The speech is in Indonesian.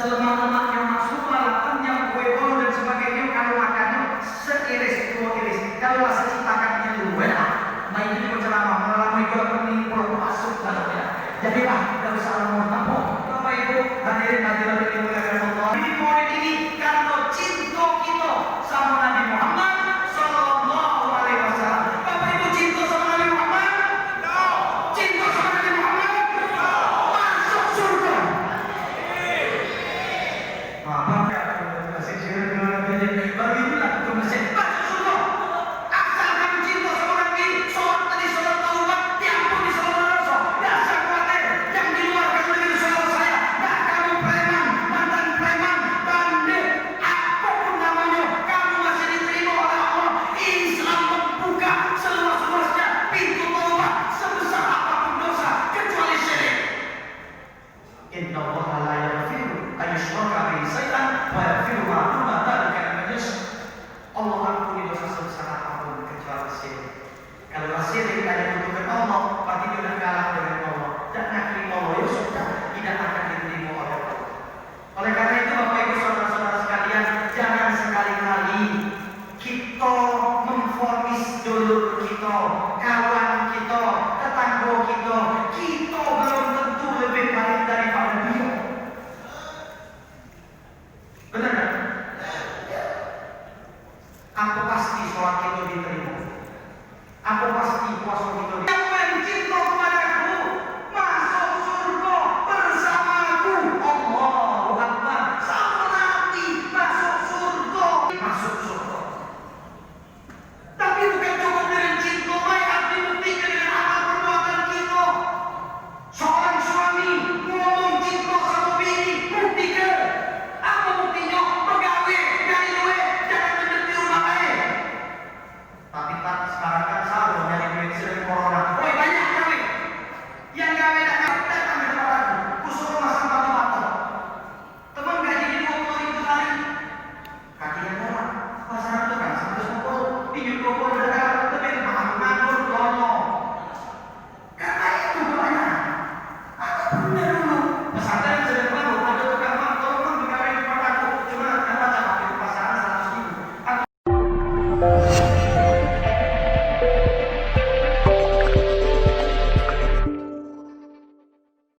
selemah-lemahnya maksudnya lapangnya kue bolu dan sebagainya kalau makannya seiris dua iris kalau secitakannya luwe nah itu juga ceramah mengalami jual beli pulau masuk dalamnya jadilah tidak usah ngomong tampok Bapak Ibu hadirin hadirat yang dimuliakan Allah di poin ini karena cinta kita sama Nabi Muhammad Sallallahu Alaihi Wasallam. Bapak Ibu cinta sama Nabi Muhammad? Cinta sama Nabi Muhammad? Masuk surga. Begitulah itu mesin masuk surga. Asal kamu cinta sama Nabi, sholat tadi sholat taubat, diampuni sama dosa. Dasar khawatir yang di luar kamu dengan saudara saya. Nah kamu preman, mantan preman, bandit, apapun namanya, kamu masih diterima oleh Allah. Islam membuka seluas-luasnya pintu taubat sebesar apapun dosa kecuali syirik. Inna Allah la yaghfiru an yushraka bihi syai'an wa yaghfiru ma duna dzalika liman yasha. Allah ampuni dosa sebesar apapun kecuali syirik. Kalau syirik hanya untuk Allah, berarti dia sudah kalah dengan Allah. Dan akhir Allah ya sudah tidak akan diterima oleh Allah. Oleh karena itu Bapak Ibu saudara-saudara sekalian, jangan sekali-kali kita memvonis dulur kita, kawan kita, tetangga kita, kita belum tentu lebih baik daripada dia. Benar kan? Apa pasti sholat kita diterima? Apa pasti